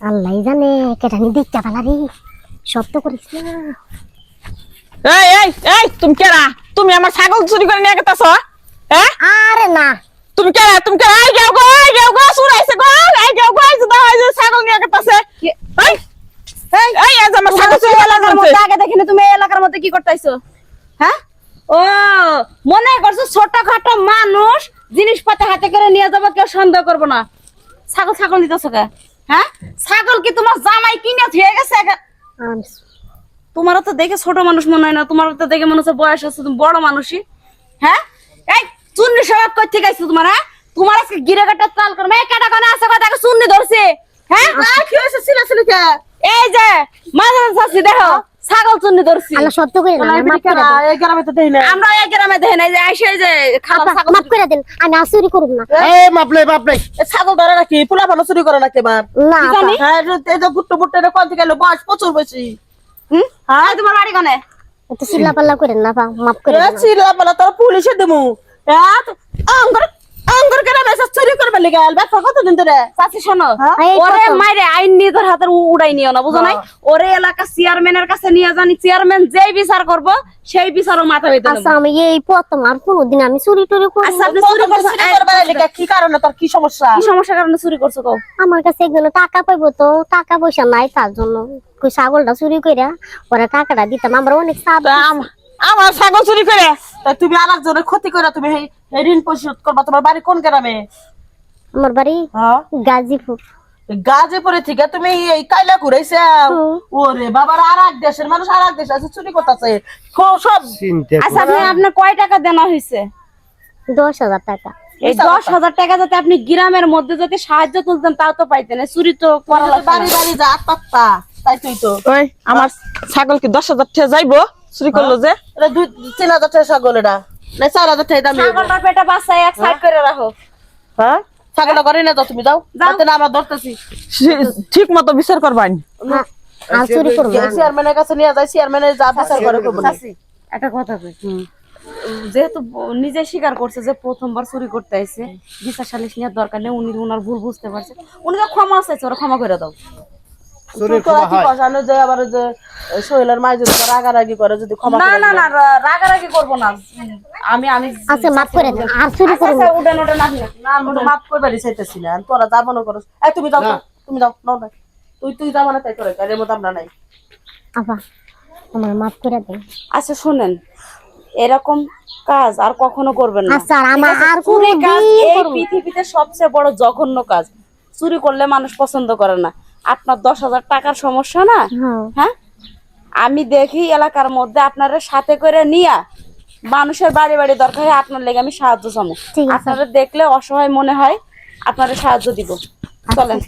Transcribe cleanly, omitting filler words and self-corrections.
আল্লাহ জানে কেটানি দেখতে পালারি শব্দ করিস না। এই এই এই তুমি কেরা? তুমি আমার ছাগল চুরি করে নিয়ে গেতাছ? হ্যাঁ আরে না তুমি কেরা? তুমি কেরা? এই গেও গো সুরাইছে গো, এই গেও গো এই দাও এই ছাগল নিয়ে গেতাছে। এই এই এই আজ আমার ছাগল চুরি এলাকার মধ্যে আগে দেখিনি তুমি এই এলাকার মধ্যে কি করতেছো? হ্যাঁ ও মনে করছো ছোটখাটো মানুষ জিনিসপত্র হাতে করে নিয়ে যাবো, কেউ সন্দেহ করবো না। ছাগল ছাগল নিতেছো কে? হ্যাঁ ছাগল কি তোমার জামাই কিনে থুয়ে গেছে? তোমারও তো দেখে ছোট মানুষ মনে হয় না, তোমারও তো দেখে মনে হচ্ছে বয়স আছে, তুমি বড় মানুষই। হ্যাঁ এই চুন্নি স্বভাব কই থেকে আইছো তোমার? হ্যাঁ তোমার আজকে গিরে কাটা চাল করবে এই কাটা কানা আছে কথা চুন্নি ধরছে। হ্যাঁ কি হয়েছে ছিলাছিলি কে? এই যে মাঝে মাঝে দেখো ছাগল চুন্নি ধরছি। আল্লাহ শব্দ করে না মাফ করে দেন। এই গ্রামে তো দেই না আমরা এই গ্রামে দেখে নাই যে আইসে এই যে খালা ছাগল মাফ করে দেন, আমি আর চুরি করব না। এই মাপলাই মাপলাই ছাগল ধরে নাকি পোলা ভালো চুরি করে নাকি এবার? না কি জানি? হ্যাঁ এই যে গুট্টু বুট্টু এটা কোন থেকে এলো? বয়স প্রচুর বেশি। হুম হ্যাঁ তোমার বাড়ি কানে? এত চিল্লা পাল্লা করেন না, মাফ করে দেন। চিল্লা পালা তোর পুলিশে দেবো। আঙ্গুর আঙ্গুর গ্রামে এসে চুরি করবে লিগে ব্যবসা কতদিন ধরে? চাচি শোনো, এই ওরে প্রথম। মাইরে আইন নিয়ে তোর হাতের উড়াই নিও না, বুঝো নাই? ওরে এলাকা চেয়ারম্যানের কাছে নিয়ে জানি, চেয়ারম্যান যেই বিচার করবো সেই বিচারও মাথা হইতে আচ্ছা আমি এই প্রথম, আর কোনোদিন আমি চুরি টুরি করি আচ্ছা না। আপনি চুরি করছেন, চুরি করবে লিগে কি কারণে? তোর কি সমস্যা? কি সমস্যার কারণে চুরি করছো কও? আমার কাছে একজন টাকা পাইবো, তো টাকা পয়সা নাই, তার জন্য কই ছাগলটা চুরি কইরা পরে টাকাটা দিতাম। আমরা অনেক চাপ তা আমার ছাগল চুরি করে তা তুমি আরেকজনের ক্ষতি করে তুমি এই ঋণ পরিশোধ করবা। তোমার বাড়ি কোন গ্রামে? আমার বাড়ি হ্যাঁ গাজীপুর। গাজীপুরে থেকে তুমি এই কাইলা ঘুরাইছে? ওরে বাবার আর এক দেশের মানুষ আর এক দেশে আছে চুরি করতেছে সব। চিন্তা আচ্ছা আপনার কয় টাকা দেনা হয়েছে? 10,000 টাকা। এই 10,000 টাকা যাতে আপনি গ্রামের মধ্যে যদি সাহায্য তুলতেন তাও তো পাইতেন, চুরি তো করা লাগতো বাড়ি না। বাড়ি যা আত্মা তাই তুই তো ওই আমার ছাগল কি 10,000 টাকা যাইবো চুরি করলো যে? এটা 3,000 টাকা ছাগল, এটা না 4,000 টাকা দাম। ছাগলটার পেটে বাচ্চা এক সাইড করে রাখো। হ্যাঁ ছাগলটা করে না যাও, তুমি যাও যাতে না আমরা ধরতেছি। ঠিক মতো বিচার করবাই। হ্যাঁ, আর চুরি করব না। চেয়ারম্যানের কাছে নিয়ে যাই, চেয়ারম্যানের যা বিচার করে করবো। চাচি একটা কথা কই, যেহেতু নিজে স্বীকার করছে যে প্রথমবার চুরি করতে আইছে, বিচার সালিশ নেওয়ার দরকার নেই, উনি ওনার ভুল বুঝতে পারছে, উনি তো ক্ষমা চাইছে, ওরা ক্ষমা করে দাও। চুরি তোরা ক্ষমা কি হয় কষানো যে আবার যে সোহেলের মাই যদি রাগারাগি করে যদি ক্ষমা না করে না দিলে? না রাগারাগি করবো না। আমি আমি আচ্ছা মাফ করে দেন, আর চুরি আচ্ছা করব আচ্ছা না। উঠেন উঠেন আপনি। না আমি তো মাফ করবারই চাইতেছিলাম, তোরা যা মনে করো। এই তুমি যাও তো, না। তুমি যাও নাও না, তুই যা মানে তাই করে, এর মধ্যে আমরা নাই। আপা আমার মাফ করে দেন। আচ্ছা শুনেন, এরকম কাজ আর কখনো করবেন না। আচ্ছা আমার ঠিক আছে? আর চুরি কাজ কোনোদিন এই করব না। পৃথিবীতে সবচেয়ে বড় জঘন্য কাজ। চুরি করলে মানুষ পছন্দ করে না। আপনার 10,000 টাকার সমস্যা না? হ্যাঁ হ্যাঁ আমি দেখি এলাকার মধ্যে আপনারা সাথে করে নিয়া মানুষের বাড়ি বাড়ি দরকার হয় আপনার লেগে আমি সাহায্য চামু। ঠিক আছে। আপনারা দেখলে অসহায় মনে হয়, আপনারা সাহায্য দিব। চলেন।